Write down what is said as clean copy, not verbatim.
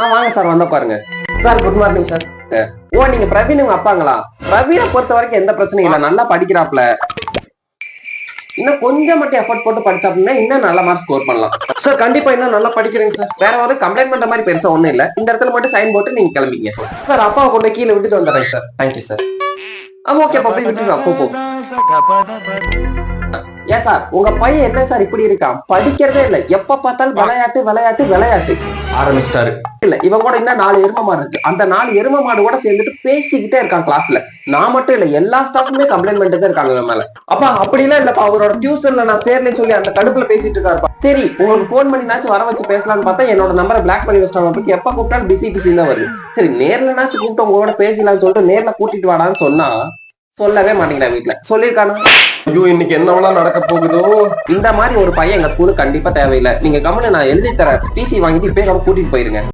வாங்க சார், வந்த பாருங்க சார். Good morning sir. ஓ, நீங்க பிரவீன் உங்க அப்பாங்களா? பிரவீனை பொறுத்த வரைக்கும் எந்த பிரச்சனையும் இல்ல, நல்லா படிக்கிறாப்ல. இன்னும் கொஞ்சம் மட்டும் எஃபர்ட் போட்டு படிச்சா அப்படின்னா இன்னும் நல்ல மார்க் ஸ்கோர் பண்ணலாம் சார். கண்டிப்பா இன்னும் நல்லா படிக்கிறீங்க சார். வேற ஒரு கம்ப்ளைண்ட் பண்ற மாதிரி பெருசா ஒண்ணும் இல்ல. இந்த இடத்துல மட்டும் சைன் போட்டு நீங்க கிளம்பிங்க சார். அப்பாவை கொண்டு கீழே விட்டுட்டு வந்துடுறேன் சார். Thank you sir. ஓகே, போய் விட்டுட்டு வா, போ. ஏன் சார், உங்க பையன் என்ன சார் இப்படி இருக்கான்? படிக்கிறதே இல்ல, எப்ப பார்த்தாலும் விளையாட்டு விளையாட்டு விளையாட்டு ஆரம்பிச்சிட்டாரு. இல்ல, இவன் கூட இன்னும் 4 எரும மாடு இருக்கு. அந்த 4 எரும மாடு கூட சேர்ந்துட்டு பேசிக்கிட்டே இருக்கான் கிளாஸ்ல. நான் மட்டும் இல்ல, எல்லா ஸ்டாஃபுமே கம்ப்ளைண்ட் பண்ணிட்டு இருக்காங்க இவன் மேல. அப்பா அப்படிலாம் இல்லப்பா, அவரோட டியூஷன்ல நான் சேரலன்னு சொல்லி அந்த கடுப்புல பேசிட்டு இருக்காருப்பா. சரி, உங்களுக்கு போன் பண்ணினாச்சும் வர வச்சு பேசலாம்னு பார்த்தா என்னோட நம்பரை பிளாக் பண்ணி வச்சிட்டாங்க. எப்ப கூப்பிட்டாலும் பிசி தான் வருது. சரி, நேர்லனாச்சும் கூப்பிட்டு உங்களோட பேசலாம்னு சொல்லிட்டு நேர்ல கூட்டிட்டு வாடான்னு சொன்னா சொல்லவே மாட்டேங்கிறேன். வீட்டுல சொல்லிருக்கானு. ஐயோ, இன்னைக்கு என்னவெல்லாம் நடக்க போகுதோ. இந்த மாதிரி ஒரு பையன் எங்க ஸ்கூலுக்கு கண்டிப்பா தேவையில்லை. நீங்க கம்முனு நான் எழுதி தரேன், டிசி வாங்கிட்டு இப்பயே கூட்டிட்டு போயிருங்க.